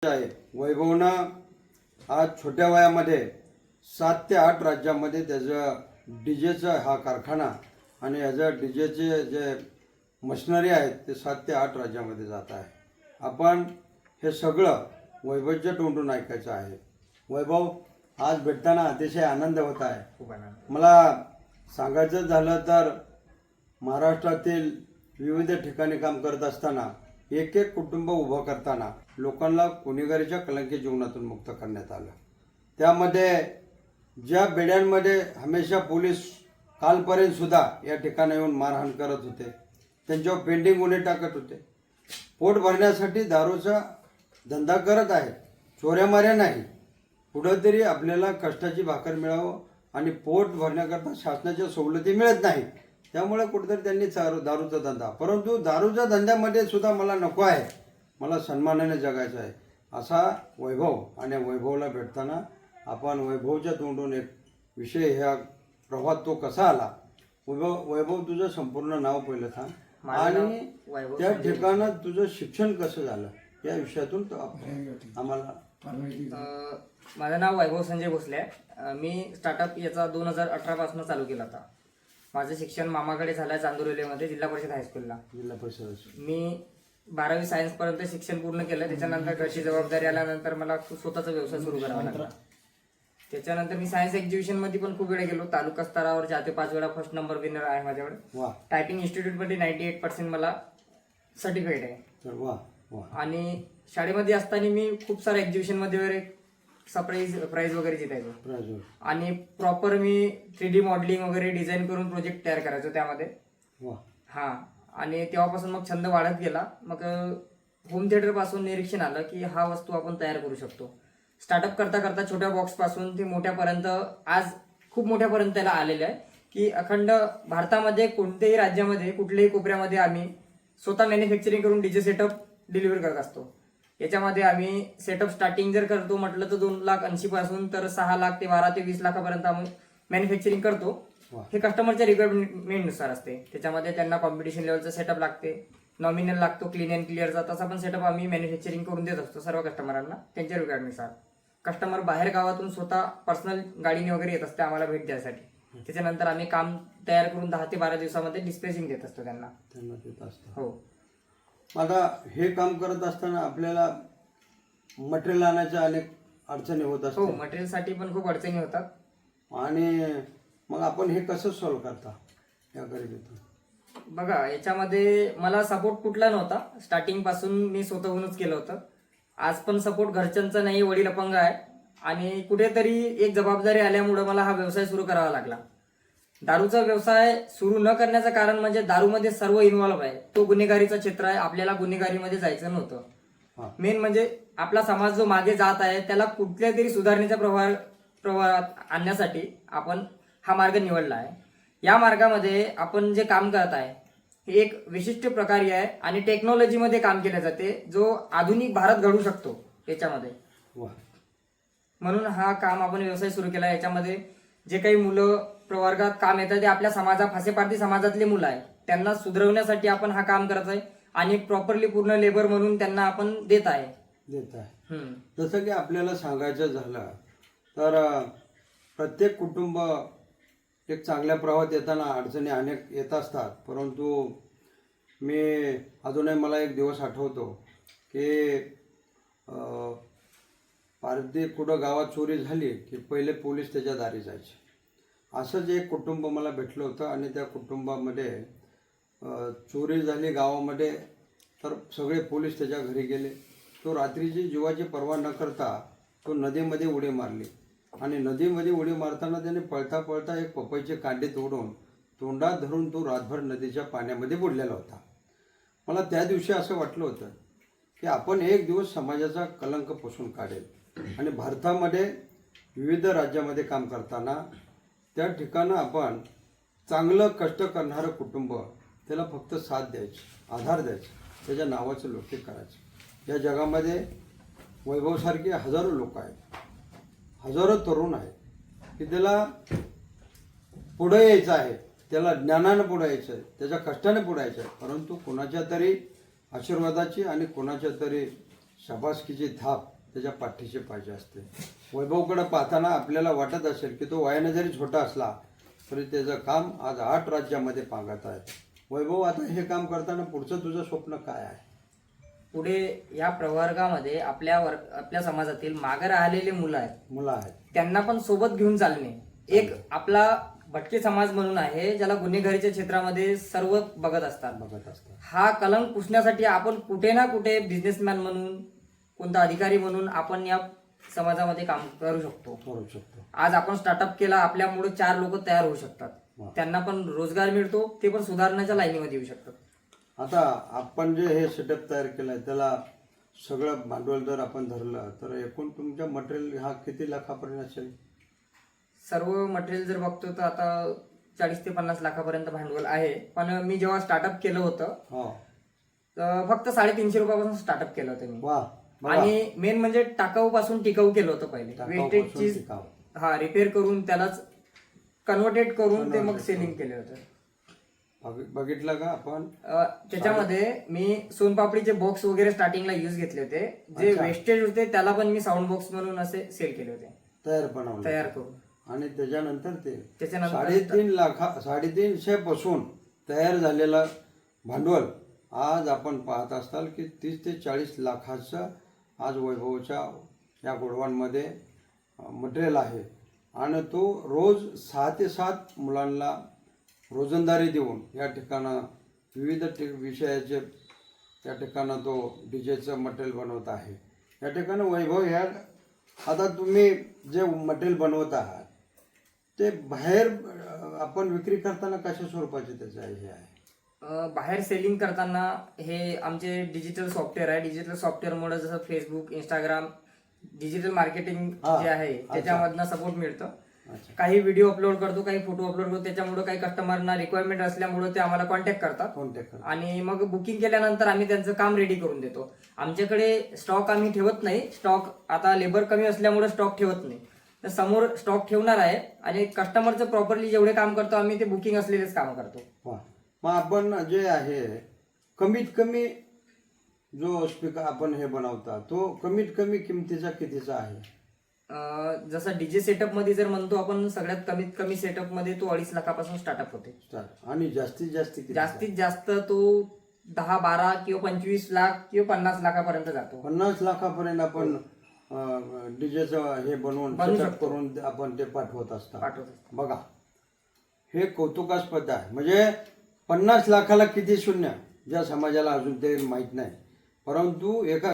आहे वैभवनं आज छोट्या वयामध्ये 7 ते 8 राज्यामध्ये त्याचं डीजेचा हा कारखाना आणि याचं डीजेचे जे मशिनरी आहेत ते 7 ते 8 राज्यामध्ये जात आहे. आपण हे सगळं वैभवच्या तोंडून ऐकायचं आहे. वैभव, आज भेटताना अतिशय आनंद होत आहे. खूप आनंद. मला सांगायचं झालं तर महाराष्ट्रातील विविध ठिकाणी काम करत असताना एक एक कुटुंब उभं करताना लोकांना गुन्हेगारीच्या कलंकी जीवनातून मुक्त करण्यात आलं. त्यामध्ये ज्या बेड्यांमध्ये हमेशा पोलीस कालपर्यंत सुद्धा या ठिकाणी येऊन मारहाण करत होते, त्यांच्यावर पेंडिंग गुन्हे टाकत होते, पोट भरण्यासाठी दारूचा धंदा करत आहे, चोऱ्यामाऱ्या नाही, पुढं तरी आपल्याला कष्टाची भाकर मिळावं आणि पोट भरण्याकरता शासनाच्या सवलती मिळत नाही, त्यामुळे कुठेतरी त्यांनी दारूचा धंदा. परंतु दारूच्या धंद्यामध्ये सुद्धा मला नको आहे, मला सन्मानाने जगायचं आहे असा वैभव. आणि वैभवला भेटताना आपण वैभवच्या तोंडून एक विषय ह्या प्रवाहात तो कसा आला. वैभव, तुझं संपूर्ण नाव पहिलं सांग आणि त्या ठिकाणात तुझं शिक्षण कसं झालं या विषयातून तो आम्हाला. माझं नाव वैभव संजय भोसले आहे. मी स्टार्टअप याचा 2018 पासून चालू केला होता. माझं शिक्षण मामाकडे झालं आहे चांदुरलीमध्ये, जिल्हा परिषद हायस्कूलला. जिल्हा परिषद मी 12वी सायन्सपर्यंत शिक्षण पूर्ण केलं. त्याच्यानंतर घरची जबाबदारी आल्यानंतर मला स्वतःचा व्यवसाय सुरू करावा लागला. त्याच्यानंतर मी सायन्स एक्झिबिशनमध्ये पण खूप वेळा गेलो. तालुका स्तरावर 4 ते 5 वेळा फर्स्ट नंबर विनर आहे माझ्याकडे. टायपिंग इन्स्टिट्यूटमध्ये 98% मला सर्टिफिकेट आहे. आणि शाळेमध्ये असताना मी खूप साऱ्या एक्झिबिशनमध्ये वगैरे प्राइज वगैरे जितायचो. आणि प्रॉपर मी 3D मॉडेलिंग वगैरे डिझाईन करून प्रोजेक्ट तयार करायचो त्यामध्ये. हां. आणि तेव्हापासून मग छंद वाढत गेला. मग होम थिएटर पासून निरीक्षण आलं की हा वस्तू आपण तयार करू शकतो. स्टार्टअप करता करता छोट्या बॉक्स पासून ते मोठ्यापर्यंत आज खूप मोठ्यापर्यंत त्याला आलेलं आहे की अखंड भारतामध्ये कोणत्याही राज्यामध्ये कुठल्याही कोपऱ्यामध्ये आम्ही स्वतः मॅन्युफॅक्चरिंग करून डीजे सेटअप डिलिव्हर करत असतो. याच्यामध्ये आम्ही सेटअप स्टार्टिंग जर करतो म्हटलं तर 2,80,000 पासून तर 6 लाख ते 12 ते 20 लाखापर्यंत आम्ही मॅन्युफॅक्चरिंग करतो. हे कस्टमरच्या रिक्वायरमेंटनुसार असते. त्याच्यामध्ये त्यांना कॉम्पिटिशन लेवलचा सेटअप लागते, नॉमिनल लागतो, क्लीन अँड क्लिअरचा. तसा पण सेटअप आम्ही मॅन्युफॅक्चरिंग करून देत असतो सर्व कस्टमरांना त्यांच्या रिक्वायरमेंटनुसार. कस्टमर बाहेर गावातून स्वतः पर्सनल गाडीने वगैरे येत असते आम्हाला भेट द्यायसाठी. त्याच्यानंतर आम्ही काम तयार करून 10 ते 12 दिवसामध्ये डिस्पॅचिंग देत असतो त्यांना. हो. आता हे काम करत असताना आपल्याला मटेरियल आणायच्या अनेक अडचणी होत असतात. हो, मटेरियलसाठी पण खूप अडचणी होतात. आणि मग आपण हे कसं सॉल्व्ह करता या गरिबीतून? बघा, याच्यामध्ये मला सपोर्ट कुठला नव्हता. स्टार्टिंग पासून मी स्वतःहूनच केलं होतं. आज पण सपोर्ट घरच्यांचा नाही, वडील अपंग आहे आणि कुठेतरी एक जबाबदारी आल्यामुळे मला हा व्यवसाय सुरू करावा लागला. दारूचा व्यवसाय सुरू न करण्याचं कारण म्हणजे दारूमध्ये सर्व इन्व्हॉल्व्ह आहे. तो गुन्हेगारीचा क्षेत्र आहे. आपल्याला गुन्हेगारीमध्ये जायचं नव्हतं. मेन म्हणजे आपला समाज जो मागे जात आहे त्याला कुठल्या तरी सुधारणेच्या प्रवाहात आणण्यासाठी आपण हा मार्ग निवडला आहे. या मार्गामध्ये आपण जे काम करत आहे हे एक विशिष्ट प्रकारे आहे आणि टेक्नॉलॉजीमध्ये काम केले जाते, जो आधुनिक भारत घडू शकतो याच्यामध्ये. म्हणून हा काम आपण व्यवसाय सुरू केला. याच्यामध्ये जे काही मुलं प्रवर्गात काम येतात ते आपल्या फासेपारधी समाजातले मुलं आहे, त्यांना सुधारवण्यासाठी आपण हा काम करत आहे आणि प्रॉपरली पूर्ण लेबर म्हणून त्यांना आपण देत आहे. जसं की आपल्याला सांगायचं झालं तर प्रत्येक कुटुंब एक चांगल्या प्रवाहात येताना अडचणी अनेक येत असतात. परंतु मी अजूनही मला एक दिवस आठवतो की पारधी कुठं गावात चोरी झाली की पहिले पोलीस त्याच्या दारी जायचे. असंच एक कुटुंब मला भेटलं होतं आणि त्या कुटुंबामध्ये चोरी झाली गावामध्ये तर सगळे पोलीस त्याच्या घरी गेले. तो रात्रीची जीवाची पर्वा न करता तो नदीमध्ये उडी मारली आणि नदीमध्ये उडी मारताना त्याने पळता पळता एक पपईचे कांडे तोडून तोंडात धरून तो रातभर नदीच्या पाण्यामध्ये बुडलेला होता. मला त्या दिवशी असं वाटलं होतं की आपण एक दिवस समाजाचा कलंक पुसून काढेल. आणि भारतामध्ये विविध राज्यामध्ये काम करताना त्या ठिकाणं आपण चांगलं कष्ट करणारं कुटुंब त्याला फक्त साथ द्यायची, आधार द्यायचा, त्याच्या नावाचं लौकिक करायचं. या जगामध्ये वैभवसारखे हजारो लोक आहेत, हजारो तरुण आहेत की त्याला पुढे यायचं आहे, त्याला ज्ञानानं पुढे यायचं आहे, त्याच्या कष्टाने पुढे यायचं आहे. परंतु कोणाच्या तरी आशीर्वादाची आणि कोणाच्या तरी शाबासकीची थाप त्याच्या पाठीशी पाहिजे असते. वैभवकडे पाहताना आपल्याला वाटत असेल की तो वयाने जरी छोटा असला तरी त्याचं काम आज 8 राज्यामध्ये पांगत आहे. वैभव, आता हे काम करताना पुढचं तुझं स्वप्न काय आहे? पुढे या प्रवर्गामध्ये आपल्या समाजातील मागे राहिलेले मुलं आहेत त्यांना पण सोबत घेऊन चालणे. एक आपला भटके समाज म्हणून आहे ज्याला गुन्हेगारीच्या क्षेत्रामध्ये सर्व बघत असतात. हा कलंक पुसण्यासाठी आपण कुठे ना कुठे बिझनेसमॅन म्हणून, कोणता अधिकारी म्हणून आपण या समाजामध्ये काम करू शकतो. आज आपण स्टार्टअप केला, आपल्यामुळे 4 लोक तयार होऊ शकतात. त्यांना पण रोजगार मिळतो, ते पण सुधारण्याच्या लाईनीमध्ये येऊ शकतात. आता आपण जे हे सेटअप तयार केलंय त्याला सगळं भांडवल जर आपण धरलं तर एकूण तुमच्या मटेरियल हा किती लाखापर्यंत असेल? सर्व मटेरियल जर बघतो तर आता 40 ते 50 लाखापर्यंत भांडवल आहे. पण मी जेव्हा स्टार्टअप केलं होतं तर फक्त 350 रुपयापासून स्टार्टअप केलं होतं मी. आणि मेन म्हणजे टाकाऊ पासून टिकाऊ केलं होतं पहिले. वेस्टेज चीज रिपेअर करून त्यालाच कन्व्हर्टेड करून ते मग सेलिंग केलं होतं. बघितलं का आपण? त्याच्यामध्ये मी सोनपापडीचे बॉक्स वगैरे स्टार्टिंगला यूज घेतले होते. जे वेस्टेज होते त्याला पण मी साऊंड बॉक्स म्हणून असे सेल केले होते, तयार करून. आणि त्याच्यानंतर 350 पासून तयार झालेलं भांडवल आज आपण पाहत असताल की 30 ते 40 लाखाचं आज वैभवच्या या गोडवांमध्ये मटेरियल आहे. आणि तो रोज 6 ते 7 मुलांना रोजंदारी देऊन या ठिकाणं विविध विषयाचे त्या ठिकाणं तो डीजेचं मटेरियल बनवत आहे. या ठिकाणं वैभव ह्या आता तुम्ही जे मटेरियल बनवत आहात ते बाहेर आपण विक्री करताना कशा स्वरूपाचे त्याचं हे आहे? बाहेर सेलिंग करताना हे आमचे डिजिटल सॉफ्टवेअर आहे. डिजिटल सॉफ्टवेअरमुळे जसं फेसबुक, इंस्टाग्राम, डिजिटल मार्केटिंग जे आहे त्याच्यामधनं सपोर्ट मिळतं. काही व्हिडिओ अपलोड करतो, काही फोटो अपलोड करतो. त्याच्यामुळे काही कस्टमरना रिक्वायरमेंट असल्यामुळे ते आम्हाला कॉन्टॅक्ट करतात आणि मग बुकिंग केल्यानंतर आम्ही त्यांचं काम रेडी करून देतो. आमच्याकडे स्टॉक आम्ही ठेवत नाही. स्टॉक आता लेबर कमी असल्यामुळे स्टॉक ठेवत नाही. तर समोर स्टॉक ठेवणार आहे आणि कस्टमरचं प्रॉपरली जेवढे काम करतो आम्ही ते बुकिंग असलेलेच काम करतो. मग आपण जे आहे कमीत कमी जो स्पीकर आपण हे बनवता तो कमीत कमी किमतीचा कितीचा आहे? जसं डीजे सेटअप मध्ये जर म्हणतो आपण सगळ्यात कमीत कमी सेटअप मध्ये तो 2.5 लाखापासून स्टार्टअप होते. आणि जास्तीत जास्त तो 10, 12 किंवा 25 लाख किंवा 50 लाखापर्यंत जातो. 50 लाखापर्यंत आपण डीजेचं हे बनवून करून आपण ते पाठवत असतात. बघा, हे कौतुकास्पद आहे. म्हणजे 50 लाखाला किती शून्य ज्या समाजाला अजून ते माहीत नाही, परंतु एका